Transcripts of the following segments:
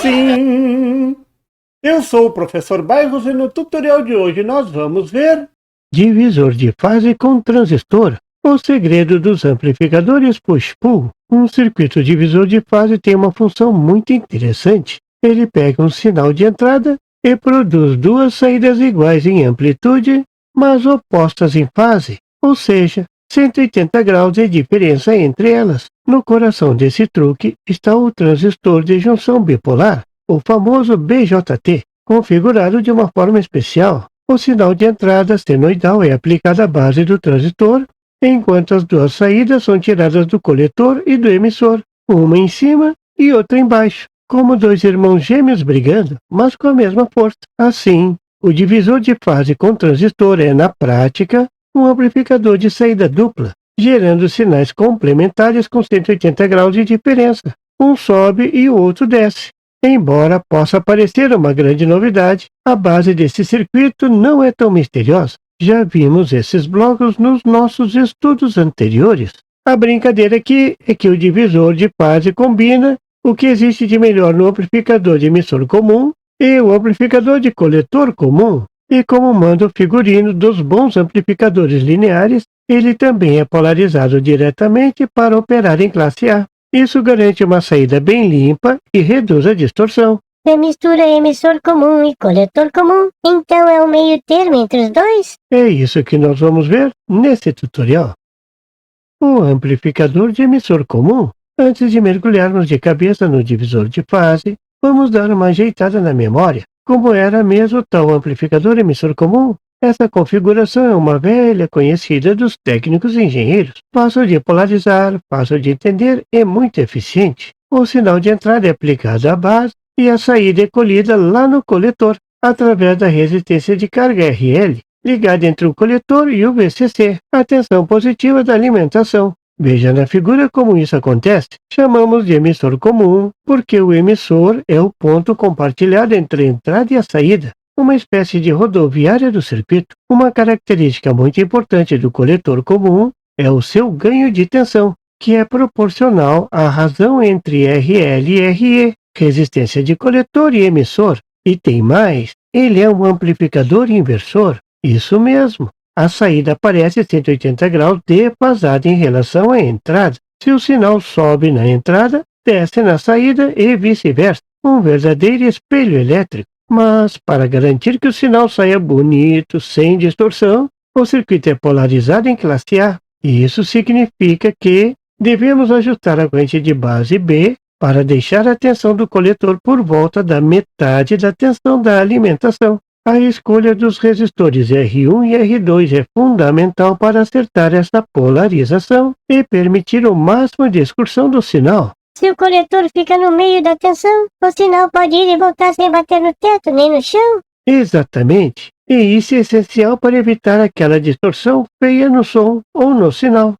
Sim! Eu sou o professor Bairros e no tutorial de hoje nós vamos ver divisor de fase com transistor, o segredo dos amplificadores push-pull. Um circuito divisor de fase tem uma função muito interessante. Ele pega um sinal de entrada e produz duas saídas iguais em amplitude, mas opostas em fase, ou seja, 180 graus de diferença entre elas. No coração desse truque está o transistor de junção bipolar, o famoso BJT, configurado de uma forma especial. O sinal de entrada senoidal é aplicado à base do transistor, enquanto as duas saídas são tiradas do coletor e do emissor, uma em cima e outra embaixo, como dois irmãos gêmeos brigando, mas com a mesma força. Assim, o divisor de fase com transistor é, na prática, um amplificador de saída dupla, gerando sinais complementares com 180 graus de diferença. Um sobe e o outro desce. Embora possa parecer uma grande novidade, a base desse circuito não é tão misteriosa. Já vimos esses blocos nos nossos estudos anteriores. A brincadeira aqui é que o divisor de fase combina o que existe de melhor no amplificador de emissor comum e o amplificador de coletor comum. E como manda o figurino dos bons amplificadores lineares, ele também é polarizado diretamente para operar em classe A. Isso garante uma saída bem limpa e reduz a distorção. Você mistura emissor comum e coletor comum, então é o meio termo entre os dois? É isso que nós vamos ver nesse tutorial. O amplificador de emissor comum. Antes de mergulharmos de cabeça no divisor de fase, vamos dar uma ajeitada na memória. Como era mesmo tal amplificador emissor comum? Essa configuração é uma velha conhecida dos técnicos engenheiros. Fácil de polarizar, fácil de entender e muito eficiente. O sinal de entrada é aplicado à base e a saída é colhida lá no coletor, através da resistência de carga RL, ligada entre o coletor e o VCC, a tensão positiva da alimentação. Veja na figura como isso acontece. Chamamos de emissor comum, porque o emissor é o ponto compartilhado entre a entrada e a saída, uma espécie de rodoviária do circuito. Uma característica muito importante do coletor comum é o seu ganho de tensão, que é proporcional à razão entre RL e RE, resistência de coletor e emissor. E tem mais, ele é um amplificador inversor. Isso mesmo. A saída aparece 180 graus defasada em relação à entrada. Se o sinal sobe na entrada, desce na saída e vice-versa. Um verdadeiro espelho elétrico. Mas, para garantir que o sinal saia bonito, sem distorção, o circuito é polarizado em classe A. E isso significa que devemos ajustar a corrente de base B para deixar a tensão do coletor por volta da metade da tensão da alimentação. A escolha dos resistores R1 e R2 é fundamental para acertar essa polarização e permitir o máximo de excursão do sinal. Se o coletor fica no meio da tensão, o sinal pode ir e voltar sem bater no teto nem no chão? Exatamente. E isso é essencial para evitar aquela distorção feia no som ou no sinal.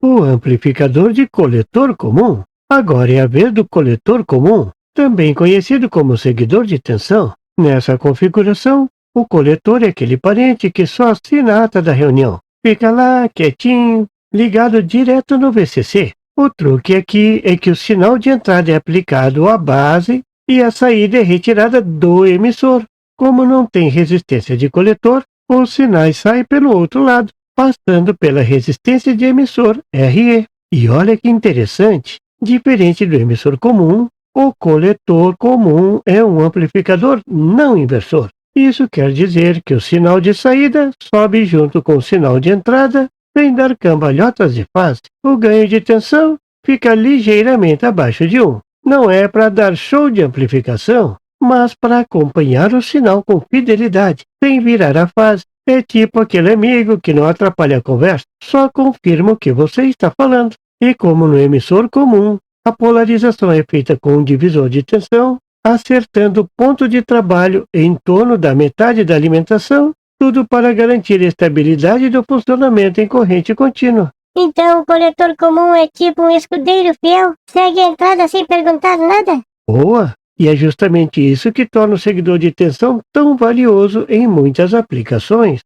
O amplificador de coletor comum. Agora é a vez do coletor comum, também conhecido como seguidor de tensão. Nessa configuração, o coletor é aquele parente que só assina a ata da reunião. Fica lá, quietinho, ligado direto no VCC. O truque aqui é que o sinal de entrada é aplicado à base e a saída é retirada do emissor. Como não tem resistência de coletor, os sinais saem pelo outro lado, passando pela resistência de emissor, RE. E olha que interessante, diferente do emissor comum, o coletor comum é um amplificador não inversor. Isso quer dizer que o sinal de saída sobe junto com o sinal de entrada, sem dar cambalhotas de fase. O ganho de tensão fica ligeiramente abaixo de 1. Não é para dar show de amplificação, mas para acompanhar o sinal com fidelidade, sem virar a fase. É tipo aquele amigo que não atrapalha a conversa, só confirma o que você está falando. E como no emissor comum, a polarização é feita com um divisor de tensão, acertando o ponto de trabalho em torno da metade da alimentação, tudo para garantir a estabilidade do funcionamento em corrente contínua. Então o coletor comum é tipo um escudeiro fiel, segue a entrada sem perguntar nada? Boa! E é justamente isso que torna o seguidor de tensão tão valioso em muitas aplicações.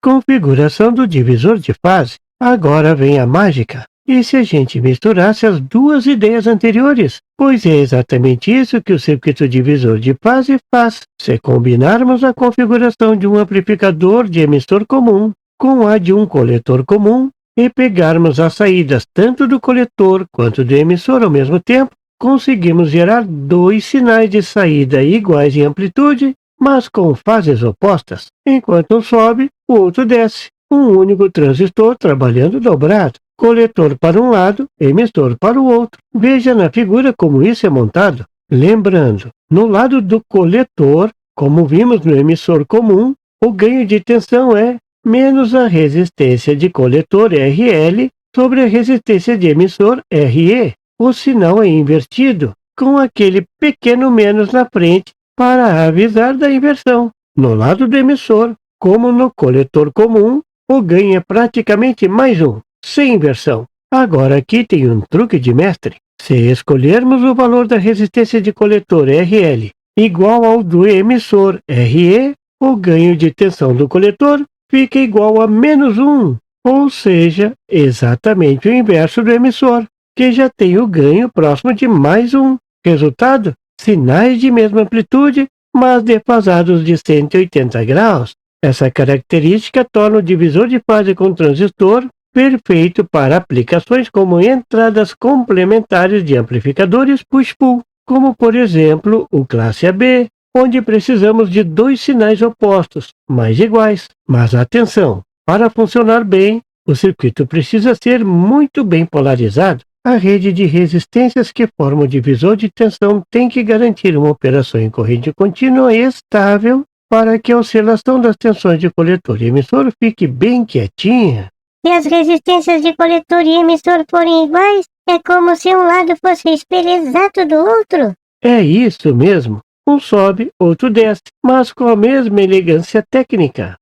Configuração do divisor de fase. Agora vem a mágica. E se a gente misturasse as duas ideias anteriores? Pois é exatamente isso que o circuito divisor de fase faz. Se combinarmos a configuração de um amplificador de emissor comum com a de um coletor comum e pegarmos as saídas tanto do coletor quanto do emissor ao mesmo tempo, conseguimos gerar dois sinais de saída iguais em amplitude, mas com fases opostas. Enquanto um sobe, o outro desce. Um único transistor trabalhando dobrado. Coletor para um lado, emissor para o outro. Veja na figura como isso é montado. Lembrando, no lado do coletor, como vimos no emissor comum, o ganho de tensão é menos a resistência de coletor RL sobre a resistência de emissor RE. O sinal é invertido, com aquele pequeno menos na frente para avisar da inversão. No lado do emissor, como no coletor comum, o ganho é praticamente mais um, sem inversão. Agora aqui tem um truque de mestre. Se escolhermos o valor da resistência de coletor RL igual ao do emissor RE, o ganho de tensão do coletor fica igual a menos 1, ou seja, exatamente o inverso do emissor, que já tem o ganho próximo de mais 1. Resultado? Sinais de mesma amplitude, mas defasados de 180 graus. Essa característica torna o divisor de fase com transistor perfeito para aplicações como entradas complementares de amplificadores push-pull, como por exemplo o classe AB, onde precisamos de dois sinais opostos, mas iguais. Mas atenção, para funcionar bem, o circuito precisa ser muito bem polarizado. A rede de resistências que forma o divisor de tensão tem que garantir uma operação em corrente contínua e estável para que a oscilação das tensões de coletor e emissor fique bem quietinha. Se as resistências de coletor e emissor forem iguais, é como se um lado fosse o espelho exato do outro. É isso mesmo. Um sobe, outro desce, mas com a mesma elegância técnica.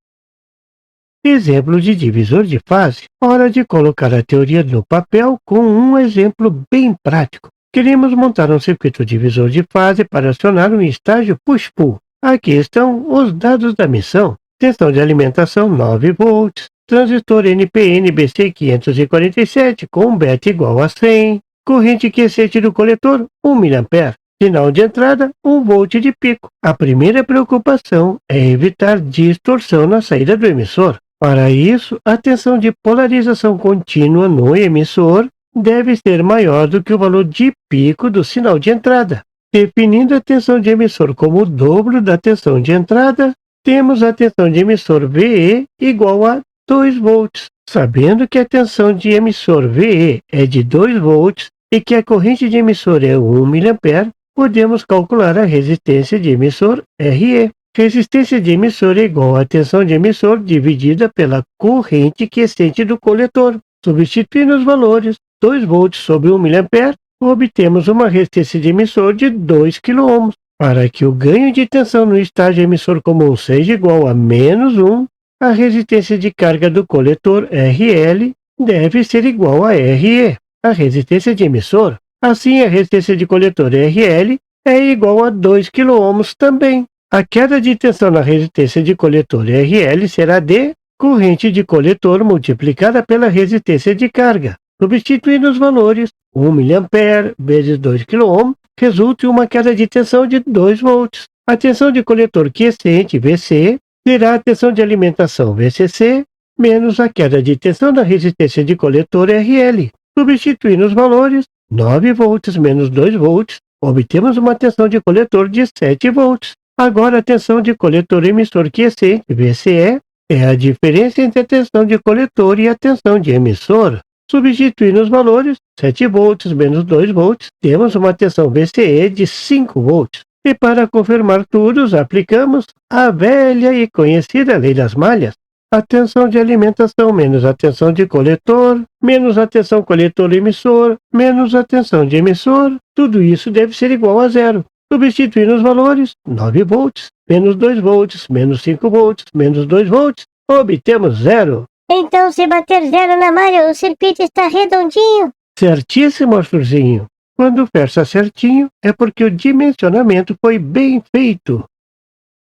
Exemplo de divisor de fase. Hora de colocar a teoria no papel com um exemplo bem prático. Queremos montar um circuito divisor de fase para acionar um estágio push-pull. Aqui estão os dados da missão. Tensão de alimentação 9 volts. Transistor NPN BC547 com beta igual a 100. Corrente quiescente do coletor 1 mA. Sinal de entrada 1 volt de pico. A primeira preocupação é evitar distorção na saída do emissor. Para isso, a tensão de polarização contínua no emissor deve ser maior do que o valor de pico do sinal de entrada. Definindo a tensão de emissor como o dobro da tensão de entrada, temos a tensão de emissor VE igual a 2 volts. Sabendo que a tensão de emissor VE é de 2 volts e que a corrente de emissor é 1 mA, podemos calcular a resistência de emissor RE. Resistência de emissor é igual à tensão de emissor dividida pela corrente quiescente do coletor. Substituindo os valores 2 volts sobre 1 mA, obtemos uma resistência de emissor de 2 kΩ. Para que o ganho de tensão no estágio emissor comum seja igual a menos 1, a resistência de carga do coletor RL deve ser igual a RE, a resistência de emissor. Assim, a resistência de coletor RL é igual a 2 kΩ também. A queda de tensão na resistência de coletor RL será de corrente de coletor multiplicada pela resistência de carga. Substituindo os valores, 1 mA vezes 2 kΩ resulta em uma queda de tensão de 2 volts. A tensão de coletor quiescente, VC, será a tensão de alimentação, VCC, menos a queda de tensão da resistência de coletor RL. Substituindo os valores, 9 volts menos 2 volts, obtemos uma tensão de coletor de 7 volts. Agora a tensão de coletor emissor quiescente, VCE, é a diferença entre a tensão de coletor e a tensão de emissor. Substituindo os valores, 7 volts menos 2 volts, temos uma tensão VCE de 5 volts. E para confirmar tudo, aplicamos a velha e conhecida lei das malhas. A tensão de alimentação menos a tensão de coletor, menos a tensão coletor-emissor, menos a tensão de emissor, tudo isso deve ser igual a zero. Substituindo os valores, 9 volts, menos 2 volts, menos 5 volts, menos 2 volts, obtemos zero. Então, se bater zero na malha, o circuito está redondinho. Certíssimo, Arthurzinho. Quando fecha certinho, é porque o dimensionamento foi bem feito.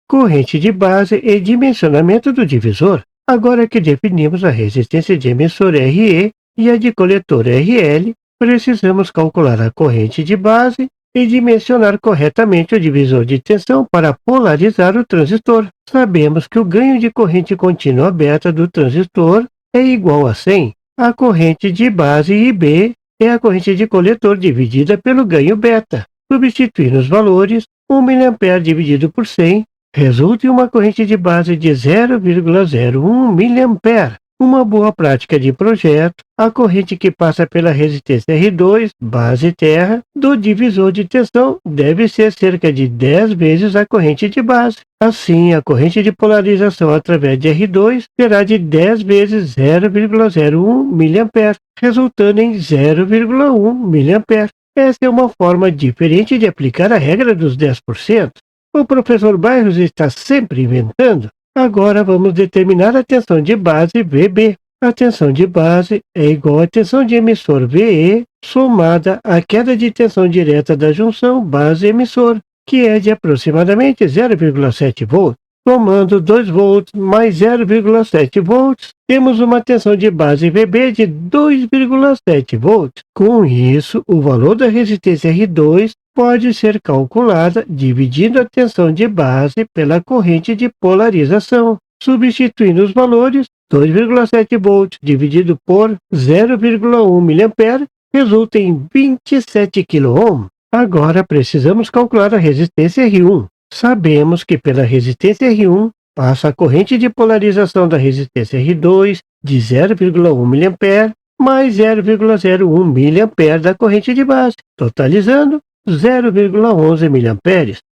Corrente de base e dimensionamento do divisor. Agora que definimos a resistência de emissor RE e a de coletor RL, precisamos calcular a corrente de base e dimensionar corretamente o divisor de tensão para polarizar o transistor. Sabemos que o ganho de corrente contínua beta do transistor é igual a 100. A corrente de base IB é a corrente de coletor dividida pelo ganho beta. Substituindo os valores, 1 mA dividido por 100 resulta em uma corrente de base de 0,01 mA. Uma boa prática de projeto, a corrente que passa pela resistência R2, base terra, do divisor de tensão deve ser cerca de 10 vezes a corrente de base. Assim, a corrente de polarização através de R2 será de 10 vezes 0,01 mA, resultando em 0,1 mA. Essa é uma forma diferente de aplicar a regra dos 10%. O professor Bairros está sempre inventando. Agora vamos determinar a tensão de base VB. A tensão de base é igual à tensão de emissor VE somada à queda de tensão direta da junção base-emissor, que é de aproximadamente 0,7 volts. Somando 2 volts mais 0,7 volts, temos uma tensão de base VB de 2,7 volts. Com isso, o valor da resistência R2 pode ser calculada dividindo a tensão de base pela corrente de polarização. Substituindo os valores, 2,7 volts dividido por 0,1 mA resulta em 27 kΩ. Agora precisamos calcular a resistência R1. Sabemos que pela resistência R1 passa a corrente de polarização da resistência R2 de 0,1 mA mais 0,01 mA da corrente de base, totalizando 0,11 mA.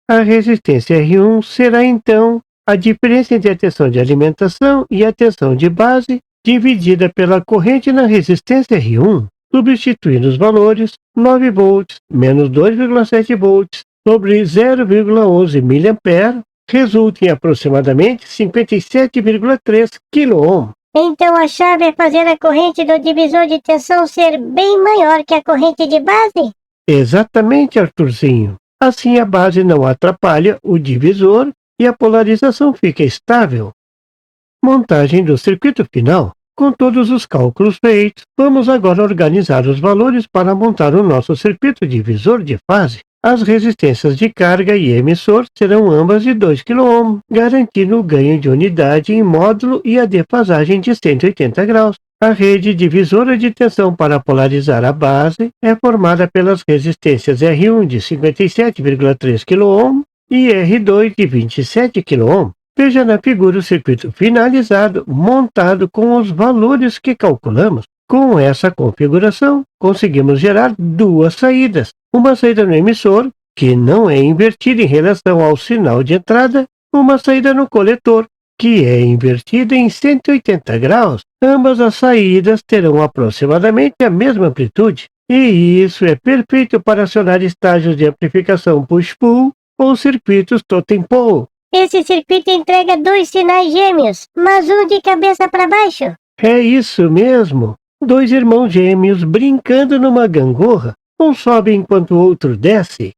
A resistência R1 será então a diferença entre a tensão de alimentação e a tensão de base dividida pela corrente na resistência R1. Substituindo os valores, 9 volts menos 2,7 volts sobre 0,11 mA resulta em aproximadamente 57,3 kΩ. Então a chave é fazer a corrente do divisor de tensão ser bem maior que a corrente de base? Exatamente, Arthurzinho. Assim a base não atrapalha o divisor e a polarização fica estável. Montagem do circuito final. Com todos os cálculos feitos, vamos agora organizar os valores para montar o nosso circuito divisor de fase. As resistências de carga e emissor serão ambas de 2 kΩ, garantindo o ganho de unidade em módulo e a defasagem de 180 graus. A rede divisora de tensão para polarizar a base é formada pelas resistências R1 de 57,3 kΩ e R2 de 27 kΩ. Veja na figura o circuito finalizado, montado com os valores que calculamos. Com essa configuração, conseguimos gerar duas saídas. Uma saída no emissor, que não é invertida em relação ao sinal de entrada, uma saída no coletor, que é invertida em 180 graus. Ambas as saídas terão aproximadamente a mesma amplitude. E isso é perfeito para acionar estágios de amplificação push-pull ou circuitos totem-pole. Esse circuito entrega dois sinais gêmeos, mas um de cabeça para baixo. É isso mesmo. Dois irmãos gêmeos brincando numa gangorra. Um sobe enquanto o outro desce.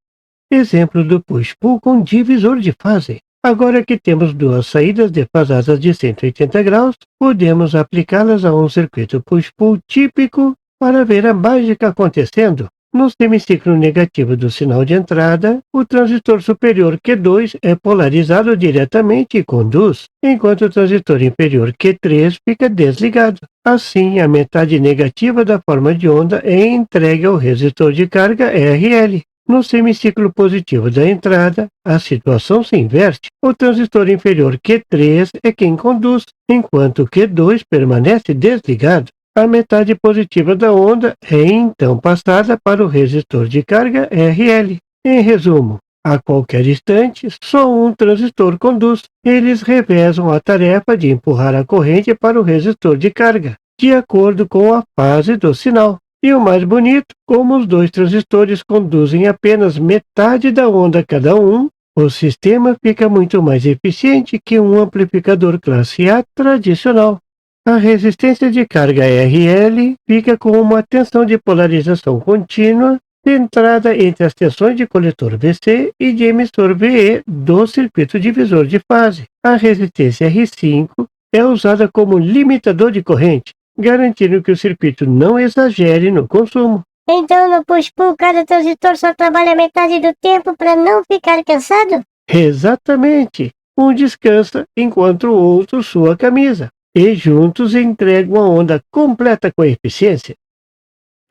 Exemplo do push-pull com divisor de fase. Agora que temos duas saídas defasadas de 180 graus, podemos aplicá-las a um circuito push-pull típico para ver a mágica acontecendo. No semiciclo negativo do sinal de entrada, o transistor superior Q2 é polarizado diretamente e conduz, enquanto o transistor inferior Q3 fica desligado. Assim, a metade negativa da forma de onda é entregue ao resistor de carga RL. No semiciclo positivo da entrada, a situação se inverte. O transistor inferior Q3 é quem conduz, enquanto o Q2 permanece desligado. A metade positiva da onda é então passada para o resistor de carga RL. Em resumo, a qualquer instante, só um transistor conduz. Eles revezam a tarefa de empurrar a corrente para o resistor de carga, de acordo com a fase do sinal. E o mais bonito, como os dois transistores conduzem apenas metade da onda cada um, o sistema fica muito mais eficiente que um amplificador classe A tradicional. A resistência de carga RL fica com uma tensão de polarização contínua centrada entre as tensões de coletor VC e de emissor VE do circuito divisor de fase. A resistência R5 é usada como limitador de corrente. garantindo que o circuito não exagere no consumo. Então no push-pull cada transistor só trabalha metade do tempo para não ficar cansado? Exatamente. Um descansa enquanto o outro sua a camisa. E juntos entregam uma onda completa com eficiência.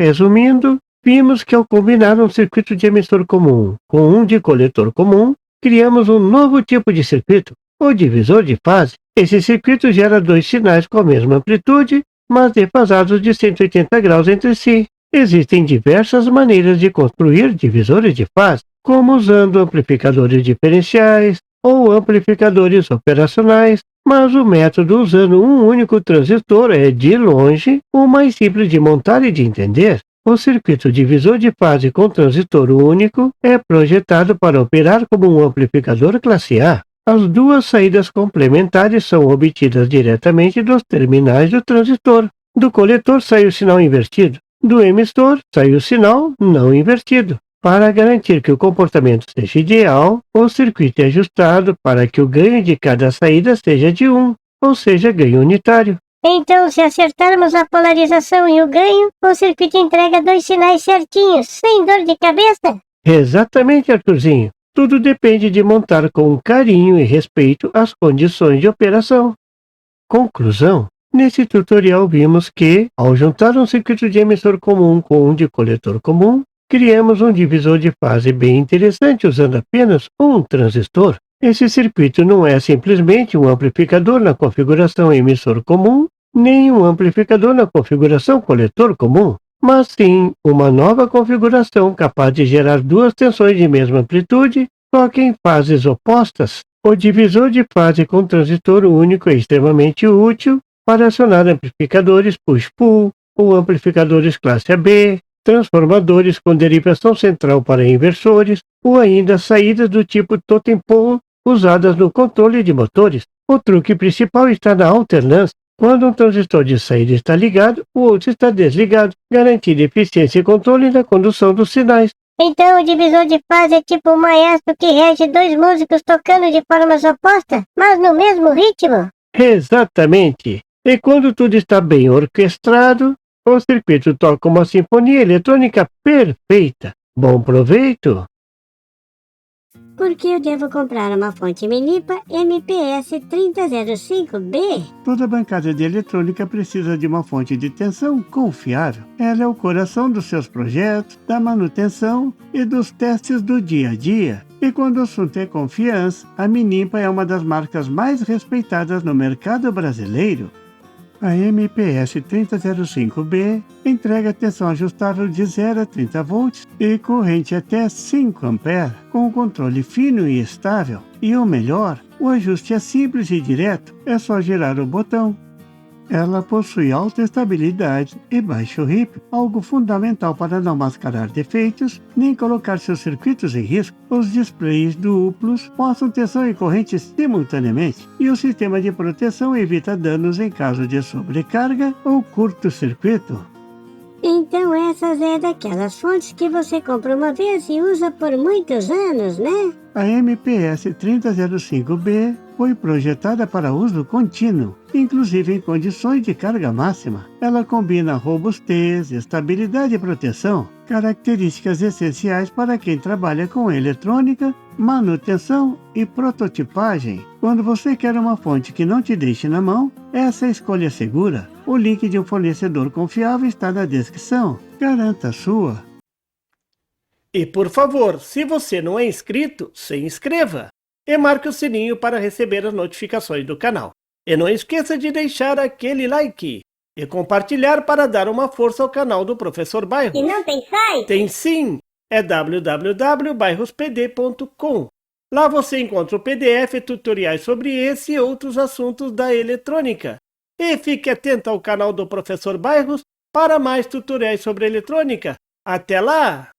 Resumindo, vimos que ao combinar um circuito de emissor comum com um de coletor comum, criamos um novo tipo de circuito, o divisor de fase. Esse circuito gera dois sinais com a mesma amplitude, mas defasados de 180 graus entre si. Existem diversas maneiras de construir divisores de fase, como usando amplificadores diferenciais ou amplificadores operacionais, mas o método usando um único transistor é, de longe, o mais simples de montar e de entender. O circuito divisor de fase com transistor único é projetado para operar como um amplificador classe A. As duas saídas complementares são obtidas diretamente dos terminais do transistor. Do coletor sai o sinal invertido. Do emissor sai o sinal não invertido. Para garantir que o comportamento seja ideal, o circuito é ajustado para que o ganho de cada saída seja de 1, ou seja, ganho unitário. Então, se acertarmos a polarização e o ganho, o circuito entrega dois sinais certinhos, sem dor de cabeça? Exatamente, Arthurzinho. Tudo depende de montar com carinho e respeito as condições de operação. Conclusão. Nesse tutorial vimos que, ao juntar um circuito de emissor comum com um de coletor comum, criamos um divisor de fase bem interessante usando apenas um transistor. Esse circuito não é simplesmente um amplificador na configuração emissor comum, nem um amplificador na configuração coletor comum, mas sim uma nova configuração capaz de gerar duas tensões de mesma amplitude, só que em fases opostas. O divisor de fase com transistor único é extremamente útil para acionar amplificadores push-pull ou amplificadores classe AB, transformadores com derivação central para inversores ou ainda saídas do tipo totem pole usadas no controle de motores. O truque principal está na alternância. Quando um transistor de saída está ligado, o outro está desligado, garantindo eficiência e controle na condução dos sinais. Então o divisor de fase é tipo um maestro que rege dois músicos tocando de formas opostas, mas no mesmo ritmo? Exatamente. E quando tudo está bem orquestrado, o circuito toca uma sinfonia eletrônica perfeita. Bom proveito! Por que eu devo comprar uma fonte Minipa MPS 3005B? Toda bancada de eletrônica precisa de uma fonte de tensão confiável. Ela é o coração dos seus projetos, da manutenção e dos testes do dia a dia. E quando o assunto é confiança, a Minipa é uma das marcas mais respeitadas no mercado brasileiro. A MPS 3005B entrega tensão ajustável de 0 a 30 volts e corrente até 5 A, com um controle fino e estável. E o melhor, o ajuste é simples e direto, é só girar o botão. Ela possui alta estabilidade e baixo RIP, algo fundamental para não mascarar defeitos nem colocar seus circuitos em risco. Os displays duplos mostram tensão e corrente simultaneamente, e o sistema de proteção evita danos em caso de sobrecarga ou curto-circuito. Então essas é daquelas fontes que você compra uma vez e usa por muitos anos, né? A MPS 3005B foi projetada para uso contínuo, inclusive em condições de carga máxima. Ela combina robustez, estabilidade e proteção, características essenciais para quem trabalha com eletrônica, manutenção e prototipagem. Quando você quer uma fonte que não te deixe na mão, essa é a escolha segura. O link de um fornecedor confiável está na descrição. Garanta a sua. E por favor, se você não é inscrito, se inscreva e marque o sininho para receber as notificações do canal. E não esqueça de deixar aquele like e compartilhar para dar uma força ao canal do Professor Bairros. E não tem site? Tem sim, é www.bairrospd.com. Lá você encontra o PDF e tutoriais sobre esse e outros assuntos da eletrônica. E fique atento ao canal do Professor Bairros para mais tutoriais sobre eletrônica. Até lá!